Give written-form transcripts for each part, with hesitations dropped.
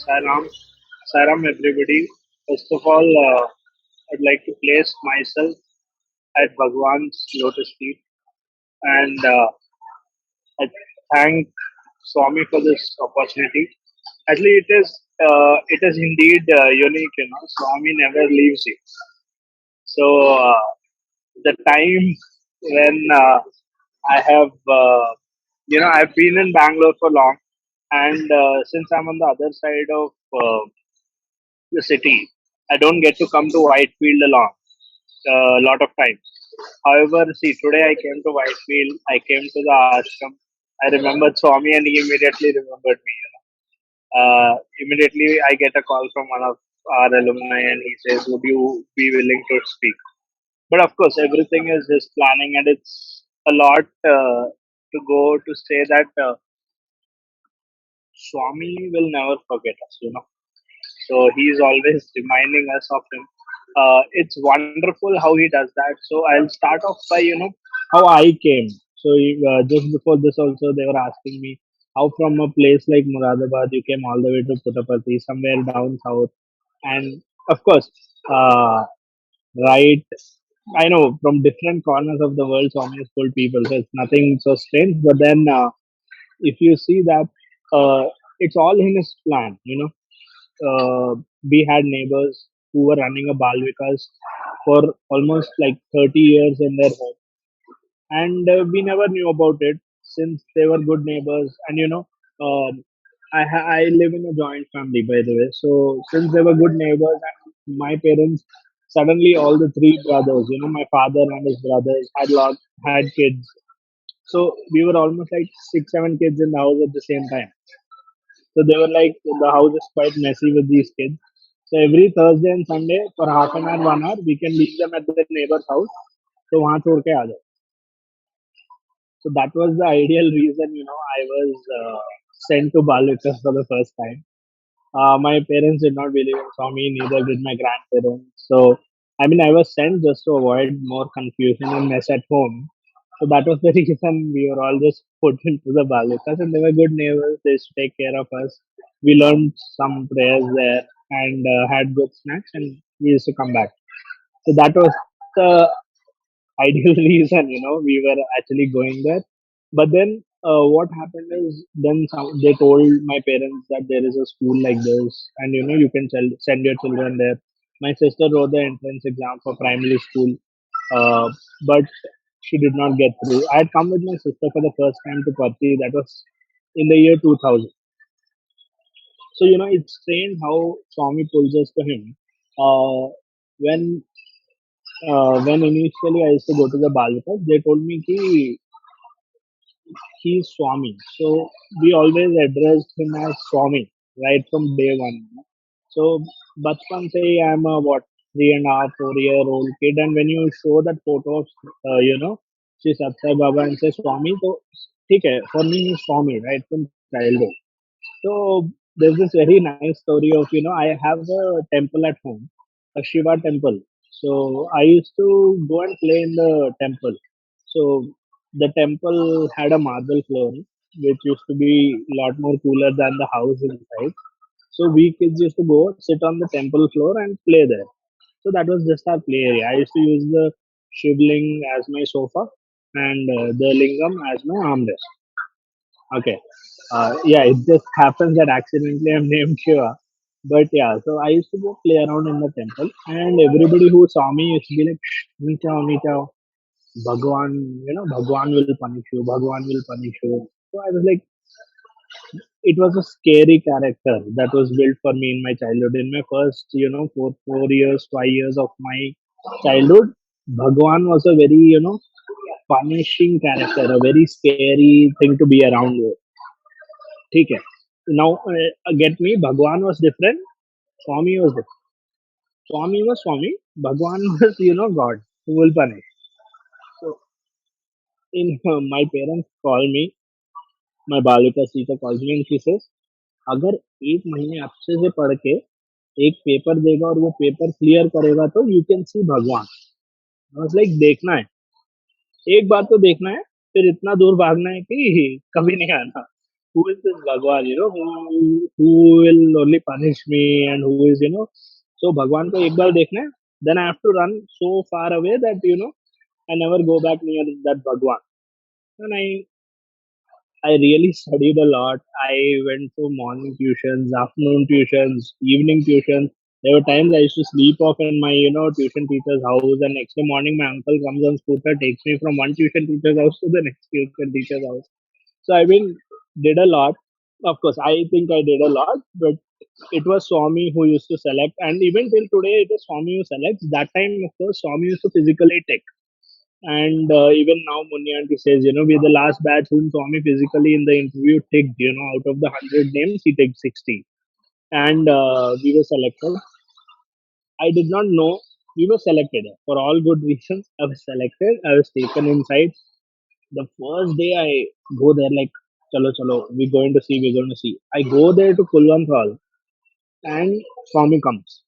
Sairam, Sairam, everybody. First of all, I'd like to place myself at Bhagwan's lotus feet and I thank Swami for this opportunity. Actually, it is indeed unique. Swami never leaves you. So the time when I have, I've been in Bangalore for long, and since I'm on the other side of the city. I don't get to come to Whitefield a lot of times. However, see, today I came to Whitefield, I came to the ashram. I remembered Swami and he immediately remembered me. Immediately I get a call from one of our alumni and he says, would you be willing to speak? But of course, everything is his planning and it's a lot to go to say that Swami will never forget us. So he's always reminding us of him. It's wonderful how he does that. So I'll start off by how I came. So just before this also they were asking me how from a place like Muradabad you came all the way to Puttaparthi, somewhere down south, and of course, uh, right. I know from different corners of the world, Swami has pulled people. So it's nothing so strange. But then, if you see that, it's all in his plan. We had neighbors who were running a Balvikas for almost like 30 years in their home. And we never knew about it since they were good neighbors. And, I live in a joint family, by the way. So since they were good neighbors, and my parents, suddenly all the three brothers, my father and his brothers had kids. So we were almost like six, seven kids in the house at the same time. So they were like, the house is quite messy with these kids. So every Thursday and Sunday for half an hour, 1 hour, we can leave them at the neighbor's house. So वहाँ छोड़ के आ जाओ. So that was the ideal reason, I was sent to Balvikas for the first time. My parents did not believe in Swami, neither did my grandparents. So, I mean, I was sent just to avoid more confusion and mess at home. So that was the reason we were all just put into the Balvikas, and they were good neighbors. They used to take care of us. We learned some prayers there and had good snacks, and we used to come back. So that was the ideal reason, we were actually going there. But then what happened is they told my parents that there is a school like this, and you can send your children there. My sister wrote the entrance exam for primary school, uh, but she did not get through. I had come with my sister for the first time to Patti. That was in the year 2000. So it's strange how Swami pulls us to him. Uh, when when initially I used to go to the Balvikas, they told me he's Swami. So we always addressed him as Swami right from day one. So Bachpan say I'm a what 3.5, 4 year old kid, and when you show that photo of Sri Satsai Baba and say Swami, so okay, for me he's Swami right from childhood. So there's this very nice story of I have a temple at home, a Shiva temple. So I used to go and play in the temple. So the temple had a marble floor, which used to be a lot more cooler than the house inside. So we kids used to go sit on the temple floor and play there. So that was just our play area. I used to use the shivling as my sofa and the lingam as my armrest. Okay. Yeah, it just happens that accidentally I'm named Shiva. But yeah, so I used to go play around in the temple, and everybody who saw me used to be like, "Shh, me chao. Bhagwan, Bhagwan will punish you. Bhagwan will punish you." So I was like, it was a scary character that was built for me in my childhood. In my first, 4 years, 5 years of my childhood, Bhagwan was a very, punishing character, a very scary thing to be around with. ठीक है. Now, get me, Bhagwan was different, Swami was different. Swami was Swami, Bhagwan was, God who will punish. So, my parents call me, my Balika teacher calls me and she says, अगर एक महीने अच्छे से पढ़ के एक paper देगा और वो पेपर क्लियर करेगा तो यू कैन सी भगवान. आई वाज लाइक देखना है, एक बार तो देखना है, फिर इतना दूर भागना है कि कभी नहीं आना. who is this Bhagwan, who will only punish me and who is, so Bhagwan ko ek baar dekhna hai, then I have to run so far away that, I never go back near that Bhagwan. And I really studied a lot. I went for morning tuitions, afternoon tuitions, evening tuitions. There were times I used to sleep off in my, tuition teacher's house, and next day morning my uncle comes on scooter, takes me from one tuition teacher's house to the next tuition teacher's house. So I mean, did a lot. Of course, I think I did a lot, but it was Swami who used to select, and even till today, it is Swami who selects. That time, of course, Swami used to physically take. And even now, Munyanti says, we're the last batch whom Swami physically in the interview ticked, out of the 100 names, he takes 60. And we were selected. I did not know we were selected for all good reasons. I was selected. I was taken inside. The first day I go there, like, chalo, chalo, we're going to see. I go there to Kulwant Hall and Swami comes.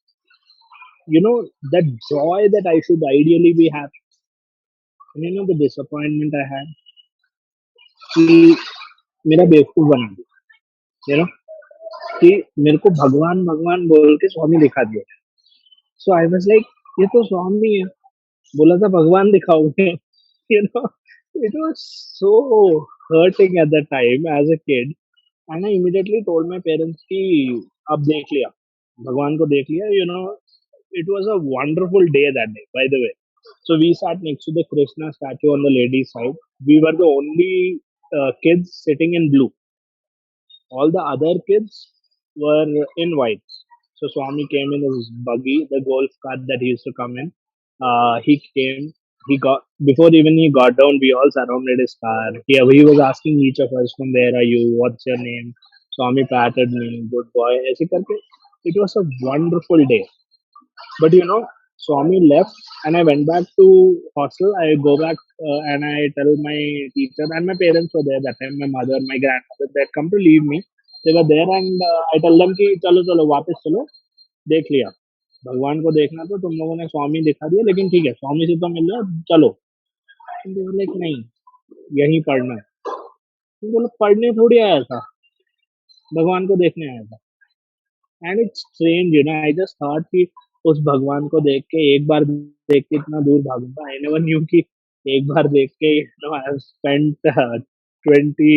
That joy that I should ideally be happy. And the disappointment I had, कि मेरा बेवकूफ बना दिया you know कि मेरे को भगवान भगवान बोल के स्वामी दिखा दिया सो आई वाज लाइक ये तो स्वामी है बोला था भगवान दिखाओगे you know it was so hurting at that time as a kid and I immediately told my parents कि अब देख लिया भगवान को देख लिया it was a wonderful day that day by the way so we sat next to the Krishna statue on the ladies side we were the only kids sitting in blue all the other kids were in white. So Swami came in his buggy, the golf cart that he used to come in. He came. He got before even he got down. We all surrounded his car. He was asking each of us, "From where are you? What's your name?" Swami patted me, "Good boy." ऐसे करके, it was a wonderful day. But Swami left and I went back to hostel. I go back and I tell my teacher and my parents were there that time. My mother, my grandmother, they had come to leave me. They were there and I tell them कि चलो चलो वापस चलो देख लिया भगवान को देखना तो तुम लोगों ने स्वामी दिखा दिया लेकिन ठीक है स्वामी से तो मिल लो चलो लाइक नहीं यही पढ़ना है बोलो पढ़ने थोड़ी आया था भगवान को देखने आया था and it's strange I just thought कि उस भगवान को देख के एक बार देख के इतना दूर भागूंगा आई नेवर न्यू कि एक बार देख के I have spent 20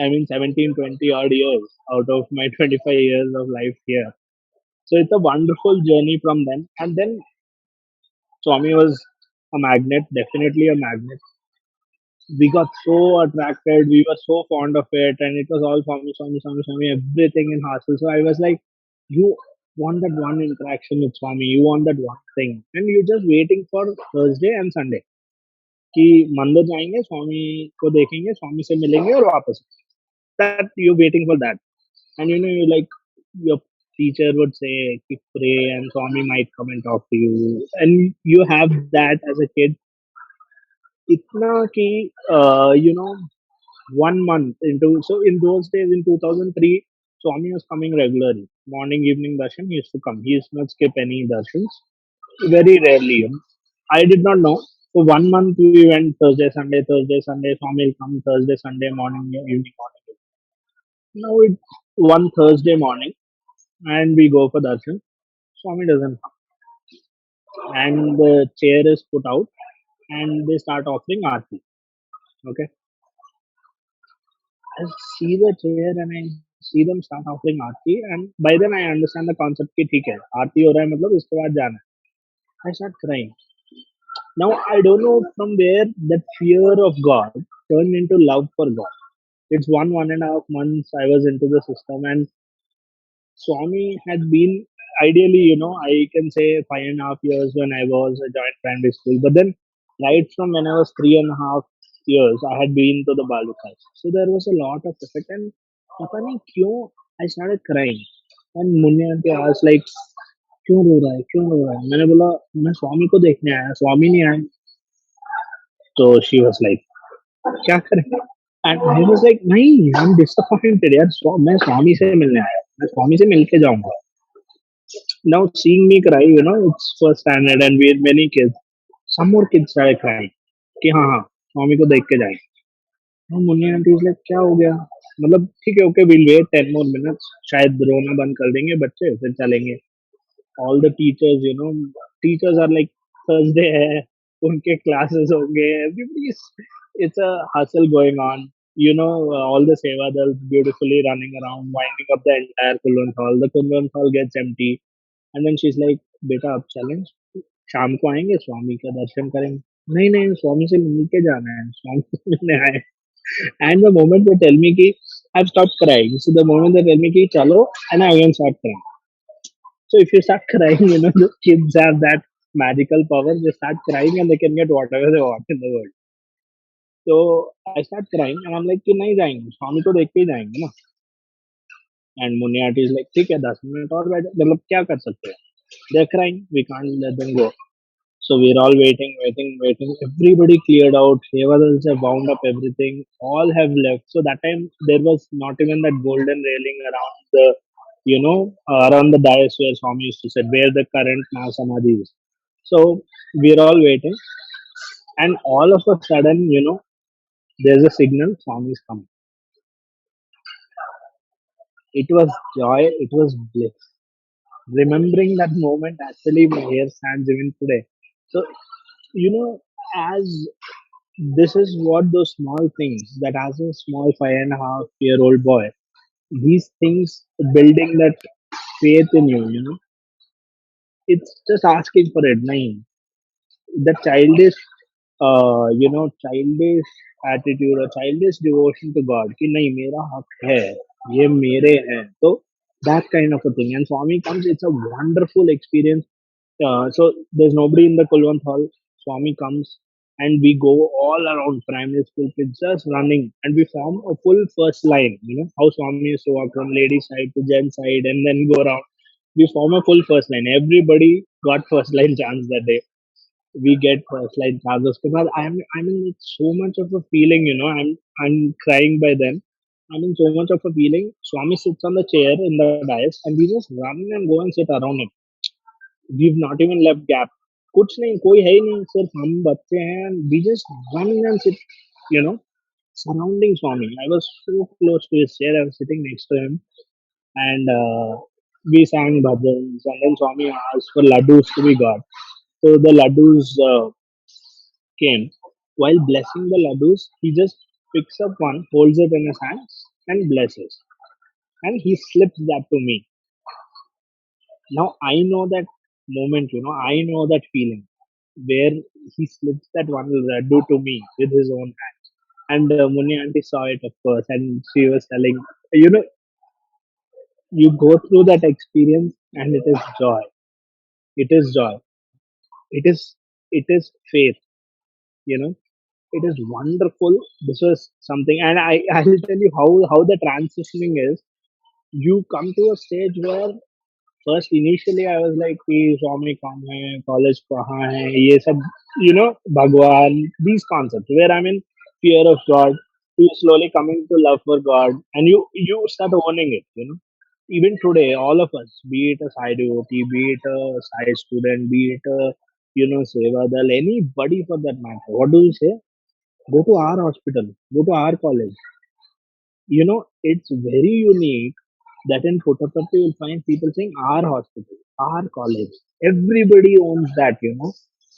I mean 17, 20 odd years out of my 25 years of life here. So it's a wonderful journey from then. And then Swami was a magnet, definitely a magnet. We got so attracted, we were so fond of it, and it was all Swami, Swami, Swami, Swami, everything in hostel. So I was like, you want that one interaction with Swami, you want that one thing, and you're just waiting for Thursday and Sunday. कि मंदिर जाएंगे स्वामी को देखेंगे स्वामी से मिलेंगे और वापस that you're waiting for that and you like your teacher would say कि pray and Swami might come and talk to you and you have that as a kid इतना कि uh, you know 1 month into so in those days in 2003 Swami was coming regularly morning evening darshan he used to come he used to not skip any darshans very rarely I did not know so 1 month we went Thursday Sunday Swami will come Thursday Sunday morning evening morning now it one Thursday morning and we go for darshan Swami doesn't come and the chair is put out and they start offering aarti okay I see the chair and I see them start offering aarti and by then I understand the concept कि ठीक है आरती हो रहा है मतलब इसके बाद जाना है I start crying now I don't know from where that fear of God turned into love for God it's 1.5 months I was into the system and Swami had been ideally, I can say 5.5 years when I was a joint primary school. But then, right from when I was 3.5 years, I had been to the Balukas. So there was a lot of effect. And पता नहीं क्यों, I started crying. And मुन्ने aunty asked like, क्यों रो रहा है क्यों रो रहा है मैंने बोला मैं स्वामी को देखने आया स्वामी नहीं आया तो she was like क्या करें and I was like नहीं I'm disappointed यार मैं स्वामी से मिलने आया मैं स्वामी से मिलके जाऊंगा now seeing me cry, it's first standard and we had many kids. Some more kids started crying कि हाँ हाँ स्वामी को देख के जाए. Now Munni aunty is like क्या हो गया? मतलब ठीक है, okay, will wait 10 more minutes, शायद रोना बंद कर देंगे बच्चे, फिर चलेंगे. All the teachers, teachers are like, Thursday है, उनके classes होंगे, everybody's, it's a hustle going on. All the Seva Dals beautifully running around, winding up the entire Kulwant Hall. The Kulwant Hall gets empty. And then she's like, बेटा अब चलें, शाम को आएंगे, स्वामी का दर्शन करेंगे. नहीं नहीं, स्वामी से मिलके जाना है, स्वामी से मिलने आए. And the moment they tell me कि I've stopped crying, so the moment they tell me कि चलो, and I again start crying. So if you start crying, the kids have that magical power. They start crying and they can get whatever they want in the world. So I start crying and I'm like कि नहीं जाएंगे, स्वामी को देख के ही जाएंगे ना. And Munya aunty is like, ठीक है, 10 मिनट और बैठ, मतलब क्या कर सकते हैं. They're crying, we can't let them go. So we're all waiting, waiting, waiting. Everybody cleared out. Devadals have wound up everything. All have left. So that time there was not even that golden railing around the, around the dais where Swami used to sit, where the current Mahasamadhi is. So we're all waiting, and all of a sudden, there's a signal. Swami is coming. It was joy. It was bliss. Remembering that moment, actually, my hair stands even today. So as this is what those small things that as a small 5.5-year-old boy, these things building that faith in you, it's just asking for it. Nahin, the childish, childish attitude or childish devotion to God, कि नहीं मेरा हक है, ये मेरे हैं, तो that kind of a thing. And Swami comes, it's a wonderful experience. So there's nobody in the Kulwant hall. Swami comes and we go all around primary school kids just running and we form a full first line. How Swami used to walk from lady side to gent side and then go around. We form a full first line. Everybody got first line chance that day. We get first line chances because I'm in so much of a feeling. I'm crying by then. I'm in so much of a feeling. Swami sits on the chair in the dais and we just run and go and sit around him. We've not even left gap. कुछ नहीं, कोई है ही नहीं, सिर्फ हम बच्चे हैं. We just run and sit, you know, surrounding Swami. I was so close to his chair. I was sitting next to him, and we sang bhajans. And then Swami asked for laddus to be got. So the laddus came. While blessing the laddus, he just picks up one, holds it in his hands, and blesses. And he slips that to me. Now I know that moment, I know that feeling where he slips that one laddu to me with his own hand. And Muni auntie saw it, of course, and she was telling, you know, you go through that experience and it is joy. It is joy. It is, it is faith, you know. It is wonderful. This was something, and I will tell you how the transitioning is. You come to a stage where first initially I was like कि स्वामी कौन है, college कहाँ है, ये सब, Bhagwan, these concepts where I'm in fear of God. You slowly coming to love for God, and you start owning it. Even today, all of us, be it a Sai devotee, be it a Sai student, be it a Seva Dal, anybody for that matter. What do you say? Go to our hospital, go to our college. It's very unique that in Puttaparthi you'll find people saying our hospital, our college. Everybody owns that,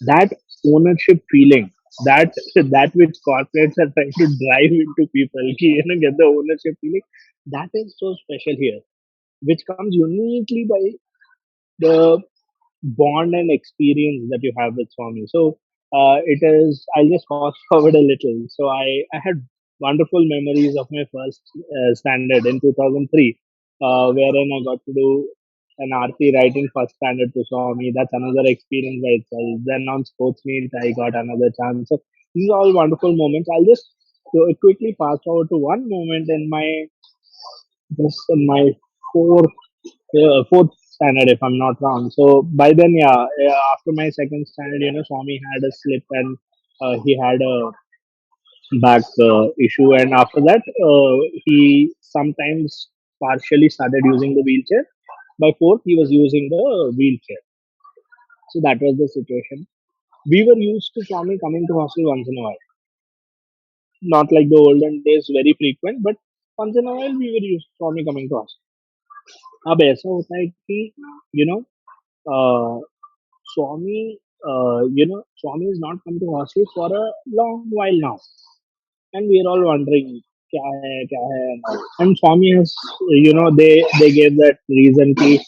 that ownership feeling, that that which corporates are trying to drive into people, get the ownership feeling. That is so special here, which comes uniquely by the bond and experience that you have with Swami. So it is. I'll just fast forward a little. So I had wonderful memories of my first standard in 2003, wherein I got to do an RP right in first standard to Swami. That's another experience by itself. Then on sports meet, I got another chance. So these are all wonderful moments. I'll just quickly fast forward to one moment in my just in my fourth fourth standard, if I'm not wrong. So by then, yeah, after my second standard, Swami had a slip and he had a back issue, and after that, he sometimes partially started using the wheelchair. By fourth, he was using the wheelchair. So that was the situation. We were used to Swami coming to hostel once in a while, not like the olden days, very frequent, but once in a while we were used Swami coming to us. अब ऐसा होता है कि you know uh, Swami Swami has not come to hostel for a long while now, and we are all wondering kya hai and all. And Swami has, they gave that reason ki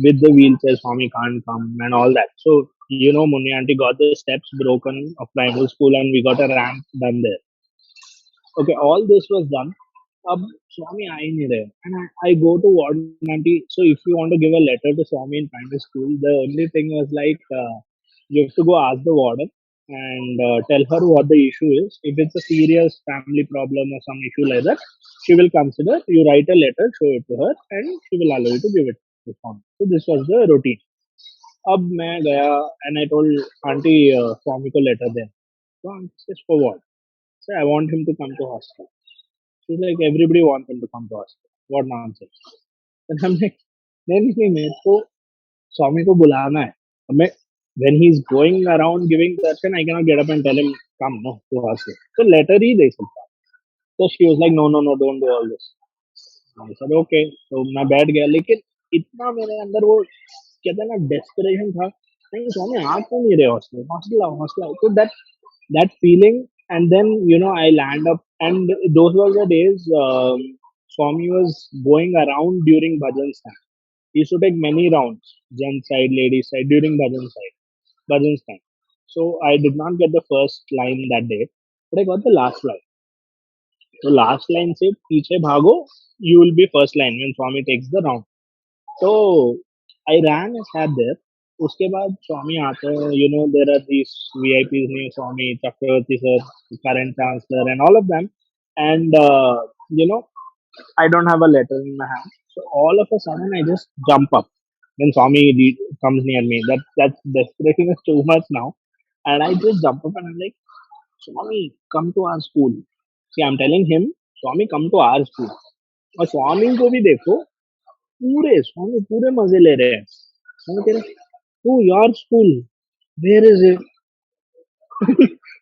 with the wheelchair Swami can't come and all that. So Muni auntie got the steps broken of primary school, and we got a ramp done there. Okay, all this was done. अब Swami आ ही नहीं रहे, and I go to warden auntie. So if you want to give a letter to Swami in primary school, the only thing was like you have to go ask the warden and tell her what the issue is. If it's a serious family problem or some issue like that, she will consider. You write a letter, show it to her, and she will allow you to give it to Swami. So this was the routine. अब मैं गया and I told auntie Swami को letter दें. So auntie says for what? So I want him to come to hostel. She's like, everybody wants him to come to us. What nonsense. And I'm like, नहीं मेरे को स्वामी को बुलाना है. अब मैं when he's going around giving darshan, I cannot get up and tell him come no to us. So letter ही दे सकता. So she was like, no, don't do all this. I said okay. So मैं बैठ गया, लेकिन इतना मेरे अंदर वो कहते हैं ना desperation था. नहीं स्वामी आ क्यों नहीं रहे हॉस्टल आओ. So that feeling, and then I land up, and those were the days Swami was going around during bhajans time. He used to take many rounds, gent side, lady side, during bhajans time. So I did not get the first line that day, but I got the last line. So last line said piche bhago, you will be first line when Swami takes the round. So I ran and sat there. उसके बाद स्वामी आते हैं, there are these VIPs named Swami, Chakravarti sir, current chancellor, and all of them. And I don't have a letter in my hand, so all of a sudden I just jump up when Swami comes near me. That's desperation is too much now, and I just jump up and I'm like, Swami, come to our school. See, I'm telling him, Swami, come to our school. और स्वामी को भी देखो, पूरे स्वामी पूरे मजे ले रहे हैं. स्वामी कह रहे, oh, your school, where is it?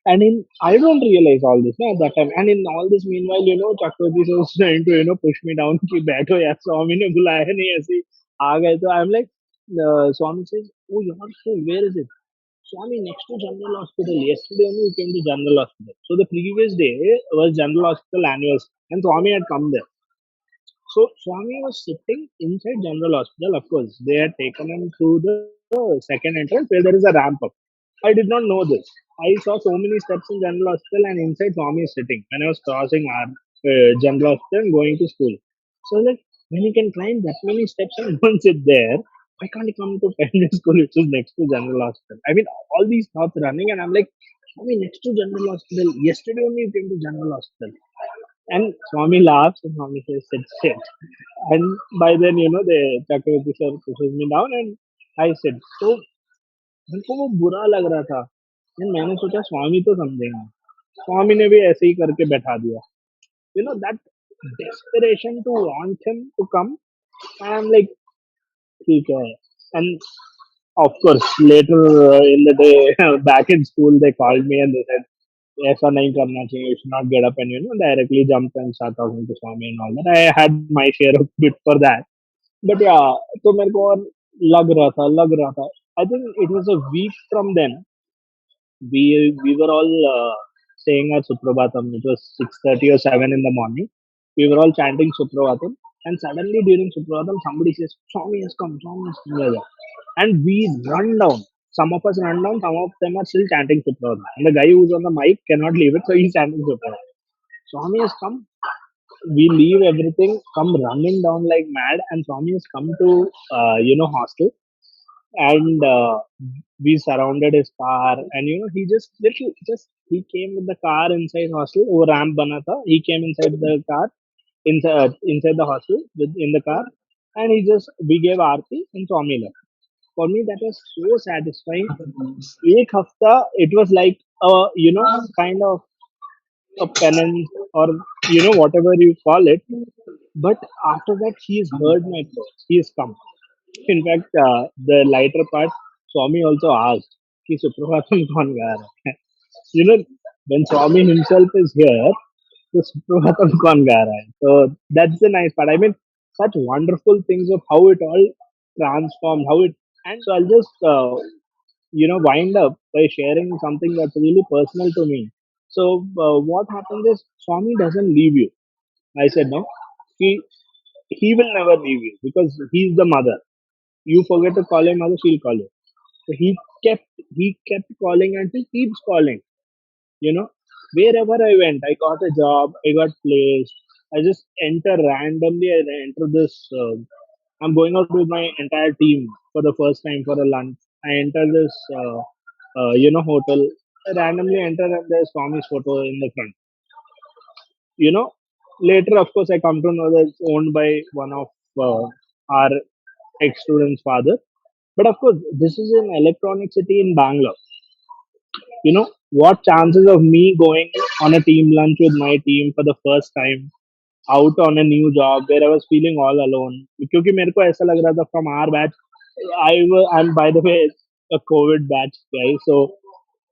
And I don't realize all this at that time. And in all this meanwhile, Chakravarti sir was trying to push me down कि बैठो यार, स्वामी ने बुलाया नहीं, ऐसे ही आ गए. तो I'm like, Swami says, oh, your school, where is it? Swami, next to General Hospital. Yesterday only we came to General Hospital. So the previous day was General Hospital anniversary, and Swami had come there. So Swami was sitting inside General Hospital. Of course, they had taken him through the second entrance where there is a ramp up. I did not know this. I saw so many steps in General Hospital, and inside Swami is sitting when I was crossing our General Hospital and going to school. So I was like, when he can climb that many steps and don't sit there, why can't he come to primary school, which is next to General Hospital? I mean, all these thoughts running, and I'm like, Swami, next to General Hospital. Yesterday only you came to General Hospital. And Swami laughs and Swami says, sit. And by then, the Chakravarti sir pushes me down and I sit. So, मेरे को वो बुरा लग रहा था. And मैंने सोचा स्वामी तो समझेंगे. स्वामी ने भी ऐसे ही करके बैठा दिया. That desperation to want him to come. And I'm like, ठीक है. And of course, later in the day, back in school, they called me and they said, ऐसा नहीं करना चाहिए. You should not get up and directly jump and start talking to Swami and all that. I had my share of bit for that. But yeah, तो मेरे को और लग रहा था. I think it was a week from then. We were all saying our Suprabhatam. It was 6:30 or 7 in the morning. We were all chanting Suprabhatam, and suddenly during Suprabhatam, somebody says, Swami has come, Swami has come, like that. And we run down. Some of us run down, some of them are still chanting Suprabhatam. And the guy who's on the mic cannot leave it, so he's chanting Suprabhatam. Swami has come. We leave everything, come running down like mad, and Swami has come to hostel, and we surrounded his car, and he he came with the car inside hostel. वो ramp बना था. He came inside the car, inside the hostel in the car, and we gave aarti and Swami left. For me, that was so satisfying. एक हफ्ता, it was like a kind of a penance, or whatever you call it. But after that, he has heard my prayers. He has come. In fact, the lighter part, Swami also asked, "Ki Suprabhatam kaun ga raha hai?" When Swami himself is here, तो सुप्रभातम कौन गा रहा है? So that's the nice part. I mean, such wonderful things of how it all transformed, how it. And so I'll just wind up by sharing something that's really personal to me. So what happens is Swami doesn't leave you. I said no. He will never leave you because he's the mother. You forget to call your mother, she'll call you. So he kept calling and he keeps calling. You know, wherever I went, I got a job, I got placed. I just enter randomly. I enter this. I'm going out with my entire team for the first time for a lunch. I enter this, hotel. I randomly enter and there's Swami's photo in the front. You know, later, of course, I come to know that it's owned by one of our ex-student's father. But of course, this is an electronic city in Bangalore. What chances of me going on a team lunch with my team for the first time out on a new job where I was feeling all alone? क्योंकि मेरे को ऐसा लग रहा था from our batch, I'm by the way a COVID batch guy, so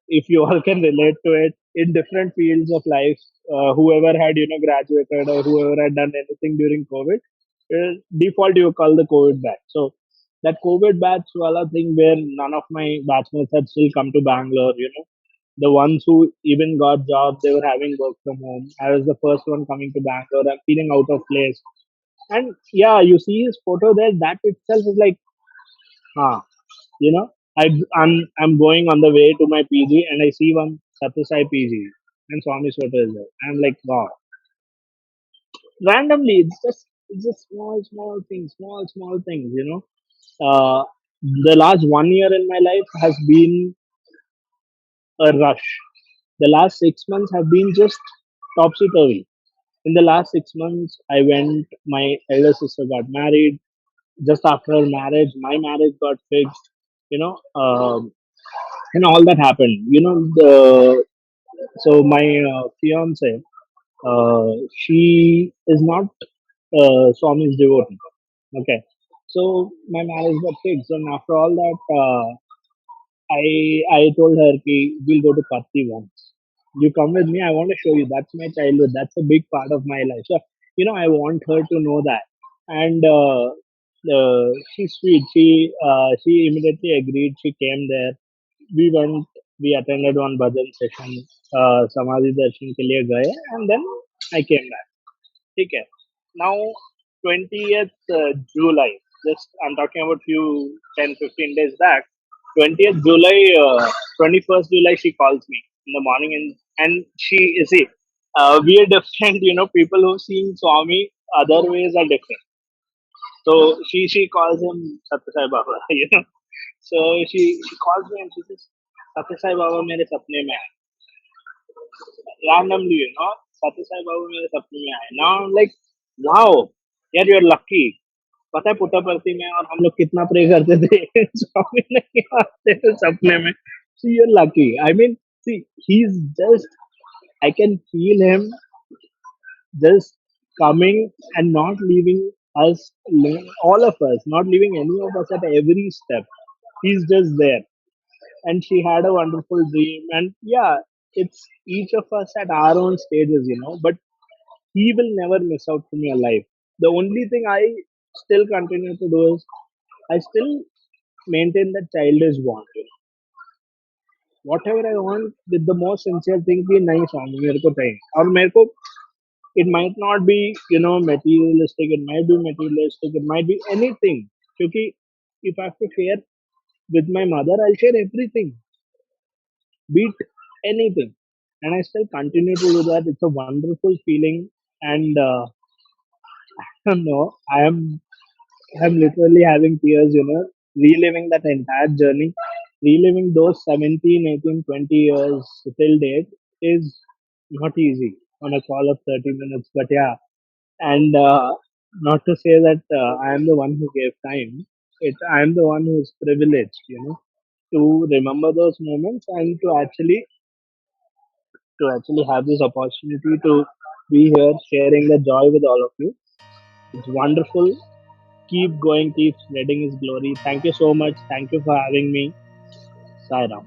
if you all can relate to it in different fields of life, whoever had graduated or whoever had done anything during COVID, default you call the COVID batch. So that COVID batch wala thing where none of my batchmates had still come to Bangalore, the ones who even got jobs, they were having work from home. I was the first one coming to Bangalore. I'm feeling out of place. And yeah, you see his photo there. That itself is like, ah, you know, I'm going on the way to my PG and I see one Satyasai PG and Swami's photo is there. I'm like, wow. Randomly, it's just small things. The last 1 year in my life has been a rush. The last 6 months have been just topsy turvy. In the last 6 months, my elder sister got married. Just after her marriage, my marriage got fixed, you know, and all that happened. So my fiance, she is not Swami's devotee. Okay. So my marriage got fixed. And after all that, I told her, "Ki, we'll go to Patti once. You come with me. I want to show you. That's my childhood. That's a big part of my life." So I want her to know that. And she's sweet. She immediately agreed. She came there. We went. We attended one bhajan session. Samadhi darshan के लिए गए, and then I came back. ठीक है. Now 20th July. Just I'm talking about few 10-15 days back. 20th July, 21st July, she calls me in the morning, and she you see, we are different. People who've seen Swami other ways are different. So she calls him Satya Sai Baba. So she calls me and she says, Satya Sai Baba मेरे सपने में आए. Randomly, Satya Sai Baba मेरे सपने में आए. Now I'm like, wow, यार you're lucky. पता है पुट्टापर्थी में और हम लोग कितना प्रे करते थे स्वामी नहीं आते थे सपने में. So you're lucky. I mean, see, he's just, I can feel him just coming and not leaving us, all of us, not leaving any of us at every step. He's just there. And she had a wonderful dream. And yeah, it's each of us at our own stages, but he will never miss out from your life. The only thing I still continue to do is I still maintain that childish bond. Whatever I want with the most sincere thing कि नहीं स्वामी मेरे को चाहिए और मेरे को it might not be materialistic, it might be materialistic, it might be anything. क्योंकि if I have to share with my mother, I'll share everything, be it anything, and I still continue to do that. It's a wonderful feeling, and I don't know, I'm literally having tears, reliving that entire journey, reliving those 17, 18, 20 years till date is not easy on a call of 30 minutes. But yeah, and not to say that I am the one who gave time, I am the one who is privileged, to remember those moments and to actually have this opportunity to be here sharing the joy with all of you. It's wonderful. Keep going, keep spreading his glory. Thank you so much. Thank you for having me. Sai Ram.